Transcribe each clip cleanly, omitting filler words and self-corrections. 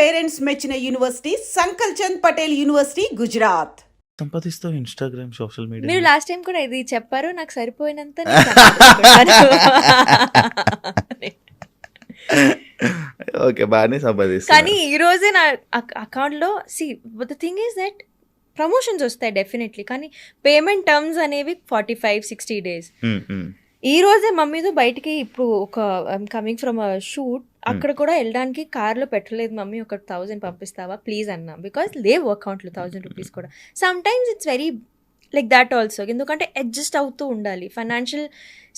Parents మెచ్చిన university Sankalchand Patel university Gujarat. సంపాదిస్తావు Instagram social media. మీరు లాస్ట్ టైం కూడా ఇది చెప్పారు, నాకు సరిపోయినంత నేను సంపాదించుకుంటాను. ఓకే, బాగానే సంపాదిస్తా. కానీ ఈ రోజే నా అకౌంట్ లో the thing is that promotions వస్తాయి డెఫినెట్లీ, కానీ పేమెంట్ టర్మ్స్ అనేవి 45-60 days. ఈ రోజే మమ్మీతో బయటికి ఇప్పుడు ఒక కమింగ్ ఫ్రమ్ అ షూట్, అక్కడ కూడా వెళ్ళడానికి కార్లో పెట్టలేదు మమ్మీ, ఒక 1000 పంపిస్తావా ప్లీజ్ అన్నా, బికాస్ లేవు అకౌంట్లో 1000 రూపీస్ కూడా. Some times it's very like that also, ఎందుకంటే అడ్జస్ట్ అవుతూ ఉండాలి. ఫైనాన్షియల్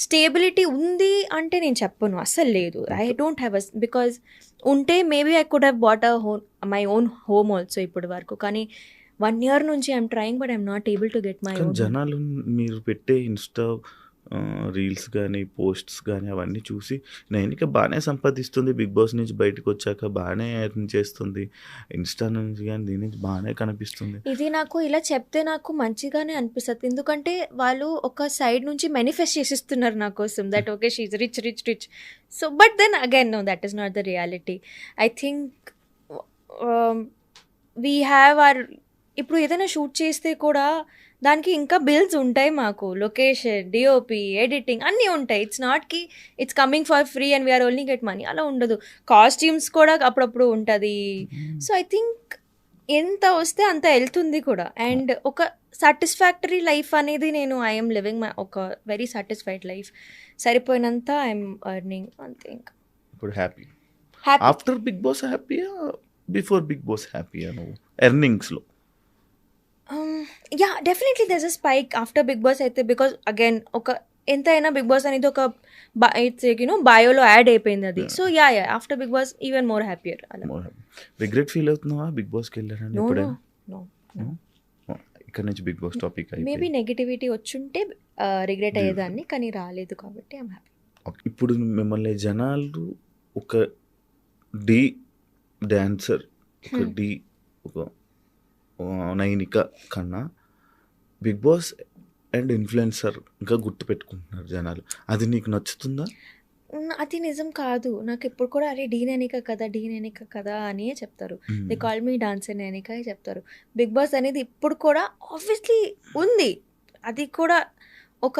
స్టేబిలిటీ ఉంది అంటే నేను చెప్పను, అస్సలు లేదు. ఐ డోంట్ హ్యావ్ బికాజ్ ఉంటే maybe I could have bought my own home also ఇప్పటి వరకు, కానీ 1 year నుంచి I'm trying but I'm not able to get my own. జనాలు మీరు పెట్టే ఇన్స్టా రీల్స్ కానీ పోస్ట్స్ కానీ అవన్నీ చూసి నైనిక బాగానే సంపాదిస్తుంది, బిగ్ బాస్ నుంచి బయటకు వచ్చాక బాగానే ఎర్న్ చేస్తుంది, ఇన్స్టా నుంచి కానీ దీని నుంచి బాగానే కనిపిస్తుంది. ఇది నాకు ఇలా చెప్తే నాకు మంచిగానే అనిపిస్తుంది, ఎందుకంటే వాళ్ళు ఒక సైడ్ నుంచి మేనిఫెస్ట్ చేసిస్తున్నారు నా కోసం, that okay she's rich rich rich. So but then again no, that is not the reality. I think we have are, ఇప్పుడు ఏదైనా షూట్ చేస్తే కూడా దానికి ఇంకా బిల్స్ ఉంటాయి మాకు, లొకేషన్, డిఓపి, ఎడిటింగ్ అన్నీ ఉంటాయి. ఇట్స్ నాట్ కి it's coming for free and we're only get money, అలా ఉండదు. కాస్ట్యూమ్స్ కూడా అప్పుడప్పుడు ఉంటుంది. సో ఐ థింక్ ఎంత వస్తే అంత వెళ్తుంది కూడా, అండ్ ఒక సాటిస్ఫాక్టరీ లైఫ్ అనేది నేను ఐఎమ్ లివింగ్ మై ఒక వెరీ సాటిస్ఫైడ్ లైఫ్, సరిపోయినంత ఐఎమ్ ఎర్నింగ్ అంతే. ఇంకా ఇప్పుడు హ్యాపీ ఆఫ్టర్ బిగ్ బాస్ హ్యాపీయా బిఫోర్ బిగ్ బాస్ హ్యాపీయా నువ్వు ఎర్నింగ్స్లో? Yeah definitely there's a spike after Bigg Boss అయితే, బికాస్ అగైన్ ఒక ఎంతైనా బిగ్ బాస్ అనేది ఒక ఇట్స్ యూనో బయోలో యాడ్ అయిపోయింది అది. So yeah after Bigg Boss even more happier. Regret feel అవుతున్నావా బిగ్ బాస్కి వెళ్ళారని? నో ఇక్కడ నుంచి Bigg Boss topic maybe negativity వచ్చుంటే రిగ్రెట్ అయ్యేదాన్ని, కానీ రాలేదు కాబట్టి ఐఎమ్ హ్యాపీ. ఇప్పుడు మిమ్మల్ని జనాలు ఒక డి డాన్సర్, ఒక డి ఒక నైనిక కన్నా బిగ్ బాస్ అండ్ ఇన్ఫ్లుయెన్సర్ ఇంకా గుర్తుపెట్టుకుంటున్నారు జనాలు. అది నీకు నచ్చుతుందా? అది నిజం కాదు. నాకు ఎప్పుడు కూడా అరే డీ నైనిక కదా అని చెప్తారు. They call me dancer Nainika అని చెప్తారు. బిగ్ బాస్ అనేది ఇప్పుడు కూడా ఆబ్వియస్లీ ఉంది, అది కూడా ఒక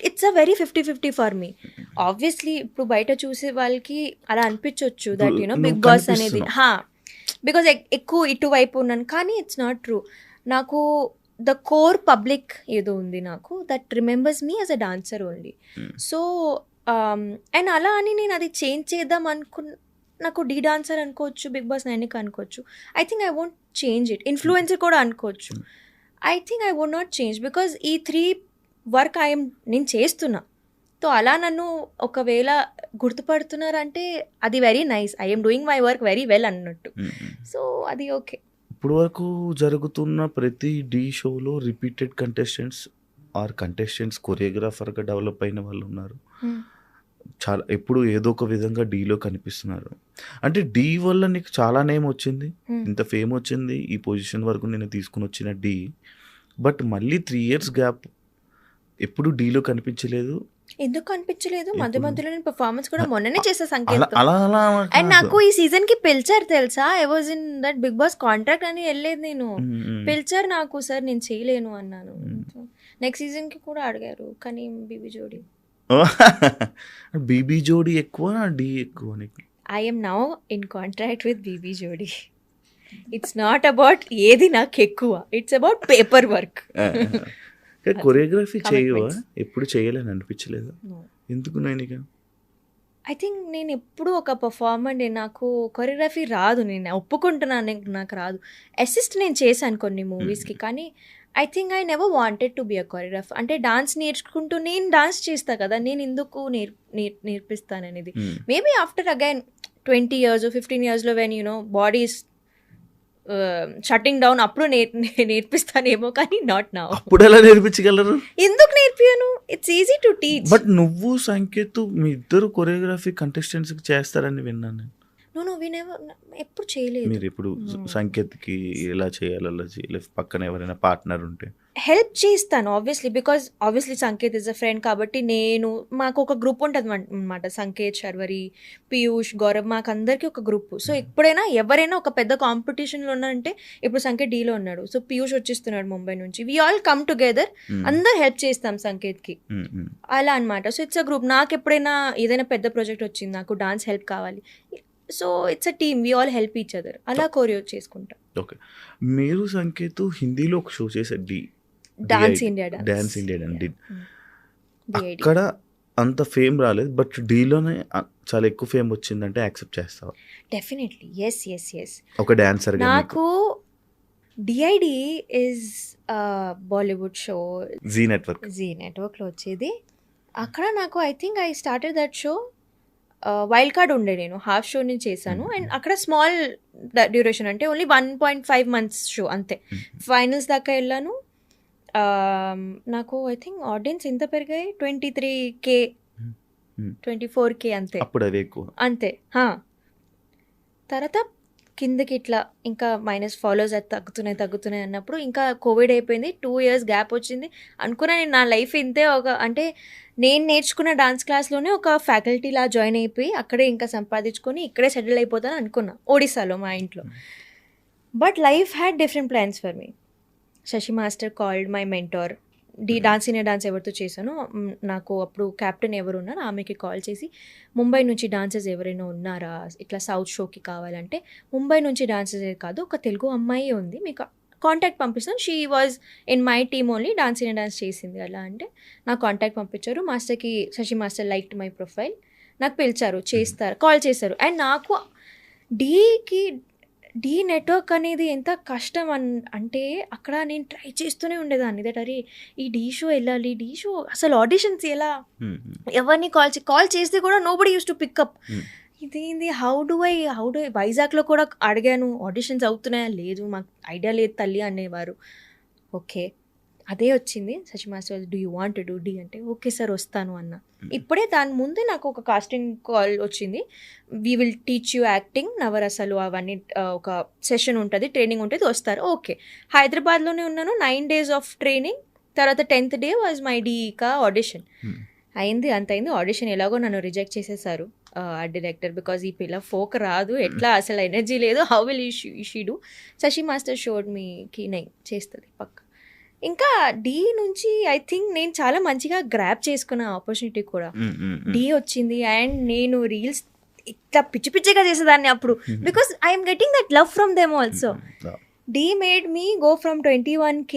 it's a very 50-50 for me. Obviously ఇప్పుడు బయట చూసే వాళ్ళకి అలా అనిపించవచ్చు దట్ యూనో బిగ్ బాస్ అనేది బికాజ్ ఎక్కువ ఇటువైపు ఉన్నాను, కానీ ఇట్స్ నాట్ ట్రూ. నాకు ద కోర్ పబ్లిక్ ఏదో ఉంది నాకు, that remembers me as a dancer only. So and అలా అని నేను అది చేంజ్ చేద్దాం నాకు డీ డాన్సర్ అనుకోవచ్చు, బిగ్ బాస్ నైనిక అనుకోవచ్చు. I think I won't change it. Influencer కూడా అనుకోవచ్చు. I think I won't not change because ఈ 3 వర్క్ నేను చేస్తున్నా. సో అలా నన్ను ఒకవేళ గుర్తుపడుతున్నారంటే అది very nice, I'm doing my work very well అన్నట్టు. సో అది ఓకే. ఇప్పుడు వరకు జరుగుతున్న ప్రతి డీ షోలో రిపీటెడ్ కంటెస్టెంట్స్ కొరియోగ్రాఫర్గా డెవలప్ అయిన వాళ్ళు ఉన్నారు. చాలా ఎప్పుడు ఏదో ఒక విధంగా డీలో కనిపిస్తున్నారు. అంటే డీ వల్ల నీకు చాలా నేమ్ వచ్చింది, ఇంత ఫేమ్ వచ్చింది, ఈ పొజిషన్ వరకు నేను తీసుకుని వచ్చిన డీ. బట్ మళ్ళీ 3 years గ్యాప్, ఎప్పుడు డీలో కనిపించలేదు. ఎందుకు కనిపించలేదు? మధ్యలో నేను పర్ఫార్మెన్స్ కూడా మొన్ననే చేసా సంకేత్. అండ్ నాకు ఈ సీజన్ కి పిలిచారు తెలుసా, I was in that Bigg Boss contract అని వెళ్ళలేదు నేను. పిలిచారు నాకు, సార్ నేను చేయలేను అన్నాను. నెక్స్ట్ సీజన్ కి కూడా అడిగారు, కానీ బీబీ జోడీ ఎక్కువ డీ ఎక్కువ నీకు? I'm now in contract with BB Jodi. It's not about ఏది నాకు ఎక్కువ, it's about paper work. Choreography చేయవా? ఎప్పుడు చేయలేని అనిపించలేదు? ఎందుకు నైనిక? ఐ థింక్ నేను ఎప్పుడు ఒక పర్ఫార్మర్, నాకు కొరియోగ్రఫీ రాదు, నేను ఒప్పుకుంటున్నాను నాకు రాదు. అసిస్ట్ నేను చేశాను కొన్ని మూవీస్కి, కానీ I think I never wanted to be a choreographer. అంటే డాన్స్ నేర్చుకుంటూ నేను డాన్స్ చేస్తా కదా, నేను ఎందుకు నేర్పిస్తాను అనేది. Maybe after again 20 years 15 years when you know body shutting down అప్పుడు నేర్పిస్తానేమో, కానీ నాట్ నౌ. అప్పుడు ఎలా నేర్పించగలరు? ఎందుకు నేర్పియను? It's easy to teach. But నువ్వు సంకేత్ మీ ఇద్దరు కొరియోగ్రఫీ కంటెస్టెంట్స్ చేస్తారని విన్నాను. నో వి నెవర్ ఎప్పుడు చేయలేదు. మీరు ఇప్పుడు No. సంకేత్కి ఎలా చేయాలి అలా చేయలేదు, పక్కన ఎవరైనా పార్ట్నర్ ఉంటే? హెల్ప్ చేస్తాను obviously, because obviously Sanket is a friend కాబట్టి మాకు ఒక గ్రూప్ ఉంటుంది అనమాట. సంకేత్, శర్వరి, పీయూష్, గౌరవ్, మాకు అందరికీ ఒక గ్రూప్. సో ఎప్పుడైనా ఎవరైనా ఒక పెద్ద కాంపిటీషన్లో ఉన్నారంటే, ఇప్పుడు సంకేత్ డీలో ఉన్నాడు, సో పీయూష్ వచ్చేస్తున్నాడు ముంబై నుంచి, వీ ఆల్ కమ్ టుగెదర్, అందరు హెల్ప్ చేస్తాం సంకేత్కి, అలా అనమాట. So it's a group. నాకు ఎప్పుడైనా ఏదైనా పెద్ద ప్రాజెక్ట్ వచ్చింది, నాకు డాన్స్ హెల్ప్ కావాలి, so it's a team, we all help each other, అలా కోరియో చేసుకుంటాం. ఓకే. మీరు సంకేత్ హిందీలో ఒక షో చేశారు, dance India dance India D. అక్కడ అంత ఫేమ్ రాలేదు, బట్ డీలోనే చాలా ఎక్కువ ఫేమ్ వచ్చిందంటే యాక్సెప్ట్ చేస్తావా? Definitely, yes. ఒక డాన్సర్ నాకు DID is Bollywood show, Zee నెట్వర్క్లో వచ్చేది. అక్కడ నాకు I think I started that show, wild card ఉండే, నేను హాఫ్ షో నుంచి చేశాను. అండ్ అక్కడ స్మాల్ డ్యూరేషన్, అంటే ఓన్లీ 1.5 months షో అంతే. ఫైనల్స్ దాకా వెళ్ళాను. నాకు ఐ థింక్ ఆడియన్స్ ఎంత పెరిగాయి, 23K 24K అంతే. అప్పుడు అదే ఎక్కువ అంతే. తర్వాత కిందకి ఇట్లా ఇంకా మైనస్ ఫాలోవర్స్ తగ్గుతున్నాయి అన్నప్పుడు ఇంకా కోవిడ్ అయిపోయింది, 2 years గ్యాప్ వచ్చింది. అనుకున్నా నేను నా లైఫ్ ఇంతే, అంటే నేను నేర్చుకున్న డాన్స్ క్లాస్లోనే ఒక ఫ్యాకల్టీలా జాయిన్ అయిపోయి అక్కడే ఇంకా సంపాదించుకొని ఇక్కడే సెటిల్ అయిపోతాను అనుకున్నా, ఒడిశాలో మా ఇంట్లో. But life had different plans for me. Shashi master called my mentor. Dance India dance ఎవరితో చేశానో, నాకు అప్పుడు క్యాప్టెన్ ఎవరు ఉన్నారు, ఆమెకి కాల్ చేసి, ముంబై నుంచి డాన్సర్స్ ఎవరైనా ఉన్నారా ఇట్లా సౌత్ షోకి కావాలంటే, ముంబై నుంచి డాన్సర్స్ కాదు, ఒక తెలుగు అమ్మాయి ఉంది, మీకు కాంటాక్ట్ పంపిస్తాను, she was in my team only, dance India dance చేసింది అలా అంటే నాకు కాంటాక్ట్ పంపించారు. మాస్టర్కి, Shashi master liked my profile, నాకు పిలిచారు, కాల్ చేశారు. అండ్ నాకు డీ నెట్వర్క్ అనేది ఎంత కష్టం అంటే అక్కడ నేను ట్రై చేస్తూనే ఉండేదాన్ని, దట్ అరే ఈ డీ షో వెళ్ళాలి, డీ షో అసలు ఆడిషన్స్ ఎలా, ఎవరిని కాల్ చేస్తే కూడా నోబడి యూస్ టు పికప్, ఇదేంది, హౌ డు ఐ వైజాగ్లో కూడా అడిగాను, ఆడిషన్స్ అవుతున్నాయా, లేదు మాకు ఐడియా లేదు తల్లి అనేవారు. ఓకే, అదే వచ్చింది. Sashi master, do you want to do Dhee అంటే, ఓకే సార్ వస్తాను అన్న. ఇప్పుడే దాని ముందే నాకు ఒక కాస్టింగ్ కాల్ వచ్చింది, we will teach you acting, నవరసాలు అవన్నీ ఒక సెషన్ ఉంటుంది, ట్రైనింగ్ ఉంటుంది, వస్తారు. ఓకే, హైదరాబాద్లోనే ఉన్నాను, 9 days ఆఫ్ ట్రైనింగ్. తర్వాత 10th day వాజ్ మై డీకా ఆడిషన్. అయింది, అంత అయింది. ఆడిషన్ ఎలాగో నన్ను రిజెక్ట్ చేసేసారు ఆ డైరెక్టర్, బికాజ్ ఈ పిల్ల ఫోక్ రాదు, ఎట్లా అసలు ఎనర్జీ లేదు, how will she do. Shashi master showed మీకి నై చేస్తుంది పక్క. ఇంకా డీ నుంచి ఐ థింక్ నేను చాలా మంచిగా గ్రాప్ చేసుకున్న ఆపర్చునిటీ కూడా. డీ వచ్చింది అండ్ నేను రీల్స్ ఇట్లా పిచ్చిగా చేసేదాన్ని అప్పుడు, because I'm getting that love from them also. Dhee made me go from 21K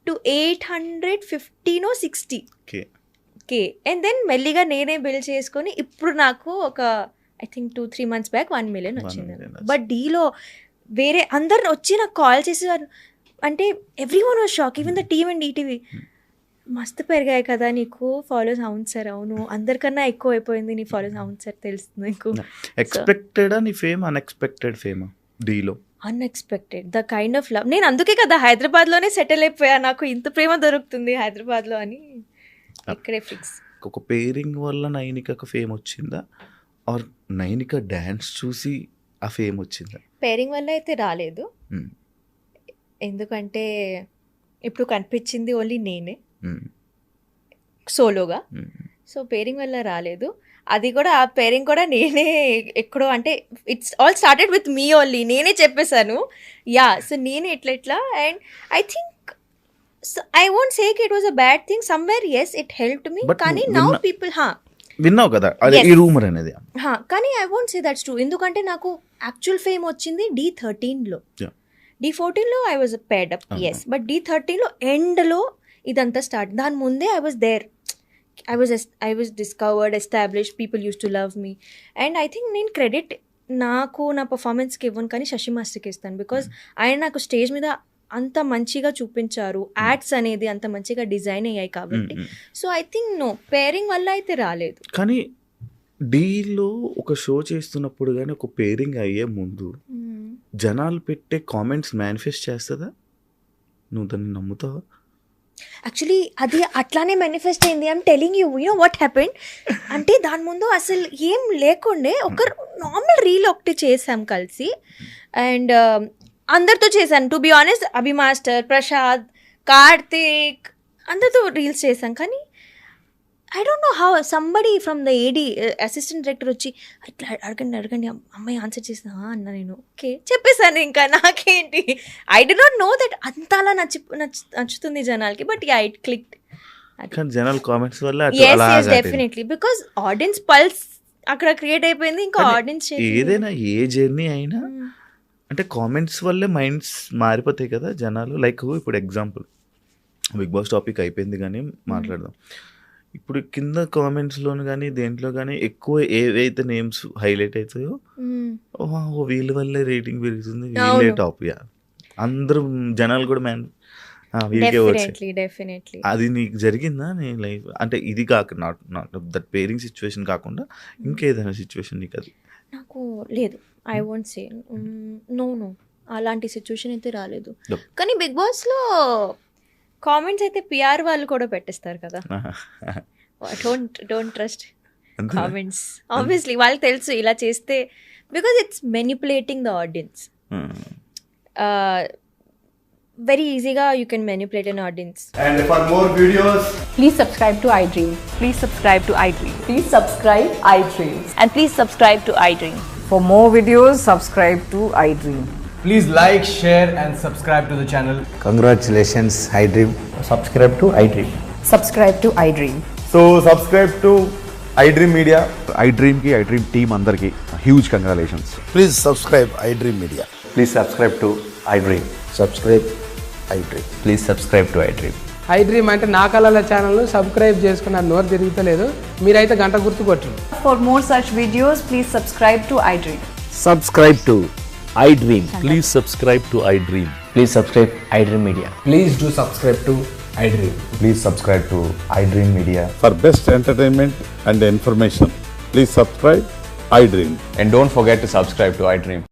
to 815 or 60K. And then మెల్లిగా నేనే బిల్డ్ చేసుకొని ఇప్పుడు నాకు ఒక I think 2-3 months back 1 million వచ్చింది. బట్ డీలో వేరే అందరు వచ్చి నాకు కాల్ చేసేవారు, అంటే everyone was shock, even the team and ETV, మస్తు పెరిగాయి కదా నీకు ఫాలోవర్స్. అవును సార్, అవును, అందరికన్నా ఎక్కువ అయిపోయింది నీ ఫాలోవర్స్. అవును సార్, తెలుస్తుంది నీకు. ఎక్స్పెక్టెడ్ నీ ఫేమ్, అన్ఎక్స్పెక్టెడ్ ఫేమ్ డీలో? Unexpected, the kind of love. నేను అందుకే కదా హైదరాబాద్లోనే సెటిల్ అయిపోయా, నాకు ఇంత ప్రేమ దొరుకుతుంది హైదరాబాద్లో అని ఇక్కడే ఫిక్స్. ఒక పేరింగ్ వల్ల నైనికకు ఫేమ్ వచ్చిందా, ఆర్ నైనిక డ్యాన్స్ చూసి ఆ ఫేమ్ వచ్చిందా? పేరింగ్ వల్ల అయితే రాలేదు, ఎందుకంటే ఇప్పుడు కనిపించింది ఓన్లీ నేనే సోలోగా. సో పేరింగ్ వల్ల రాలేదు. అది కూడా ఆ పేరింగ్ కూడా నేనే ఎక్కడో, అంటే it's all started with me only, నేనే చెప్పేశాను యా. సో నేనే ఎట్లా and I think I won't say it was a bad thing, somewhere as it helped me. కానీ నౌ పీపుల్ విన్నావు కదా ఈ రూమర్ అనేది, కానీ I won't say that's true, ఎందుకంటే నాకు యాక్చువల్ ఫేమ్ వచ్చింది D13లో. D14లో I was paid up, yes, but D13లో ఎండ్లో ఇదంతా స్టార్ట్. దాని ముందే I was there, I was discovered, established, people use to love me. And I think నేను క్రెడిట్ నాకు నా పర్ఫార్మెన్స్కి ఇవ్వను, కానీ శశి మాస్టర్కి ఇస్తాను, బికాజ్ ఆయన నాకు స్టేజ్ మీద అంత మంచిగా చూపించారు, యాడ్స్ అనేది అంత మంచిగా డిజైన్ అయ్యాయి కాబట్టి. So I think no, pairing వల్ల అయితే రాలేదు. కానీ డీలో ఒక షో చేస్తున్నప్పుడు కానీ ఒక పేరింగ్ అయ్యే ముందు జనాలు పెట్టే కామెంట్స్ మేనిఫెస్ట్ చేస్తుందా? నువ్వు దాన్ని నమ్ముతావా? యాక్చువల్లీ అది అట్లానే మేనిఫెస్ట్ అయింది. I'm telling you know what happened అంటే దాని ముందు అసలు ఏం లేకుండే ఒక నార్మల్ రీల్ ఒకటి చేసాం కలిసి అండ్ అందరితో చేశాను. To be honest Abhi master, Prasad, Karthik అందరితో రీల్స్ చేశాం. కానీ I don't know how somebody from the AD assistant director వచ్చి ఇట్లా అడగండి అమ్మాయి ఆన్సర్ చేసిన అన్న. నేను ఓకే చెప్పేశాను, ఇంకా నాకేంటి. I did not know that అంతలా నచ్చుతుంది జనాలకి. But yeah it clicked. కానీ జనాల కామెంట్స్ వల్ల డెఫినెట్లీ బికాస్ ఆడియన్స్ పల్స్ అక్కడ క్రియేట్ అయిపోయింది. ఇంకా ఆడియన్స్ ఏదైనా ఏ జర్నీ అయినా అంటే కామెంట్స్ వల్లే మైండ్స్ మారిపోతాయి కదా జనాలు. లైక్ ఇప్పుడు ఎగ్జాంపుల్ బిగ్ బాస్ టాపిక్ అయిపోయింది కానీ మాట్లాడదాం. ఇప్పుడు కింద కామెంట్స్లోను కానీ దేంట్లో కానీ ఎక్కువ ఏవైతే నేమ్స్ హైలైట్ అవుతాయో ఓ వీళ్ళ వల్లే రేటింగ్ పెరుగుతుంది, వీళ్ళే టాప్. యా అందరూ జనాలు కూడా వీళ్ళకే వచ్చాయి. అది నీకు జరిగిందా నీ లైఫ్ అంటే ఇది కాక నాట్ దట్ పేరింగ్ సిచ్యువేషన్ కాకుండా ఇంకేదైనా సిచ్యువేషన్ నీకు? అది నాకు లేదు. ఐ వోంట్ సే నో అలాంటి సిచ్యువేషన్ అయితే రాలేదు. కానీ బిగ్ బాస్లో కామెంట్స్ అయితే పిఆర్ వాళ్ళు కూడా పెట్టేస్తారు కదా. Don't trust comments. ఆబ్వియస్లీ వాళ్ళకి తెలుసు ఇలా చేస్తే because it's manipulating the audience. very easyగా you can manipulate an audience. And for more videos, please subscribe to iDream. Please subscribe to iDream. Please subscribe iDream. And please subscribe to iDream. For more videos, subscribe to iDream. please like, share and subscribe to the channel. Congratulations, iDream. Subscribe to iDream. Subscribe to iDream. So subscribe to iDream Media. iDream ki iDream team andarki huge congratulations. Please subscribe iDream Media. Please subscribe to iDream. Subscribe iDream. Please subscribe to iDream. iDream అంటే నా కళల ఛానల్ను subscribe చేసుకున్న నోరు తిరుగుతలేదు. మీరైతే గంట గుర్తు కొట్టండి. For more such videos, please subscribe to iDream. Subscribe to iDream. Please subscribe to iDream. Please subscribe iDream Media. Please do subscribe to iDream. Please subscribe to iDream Media. For best entertainment and information, please subscribe iDream. And don't forget to subscribe to iDream.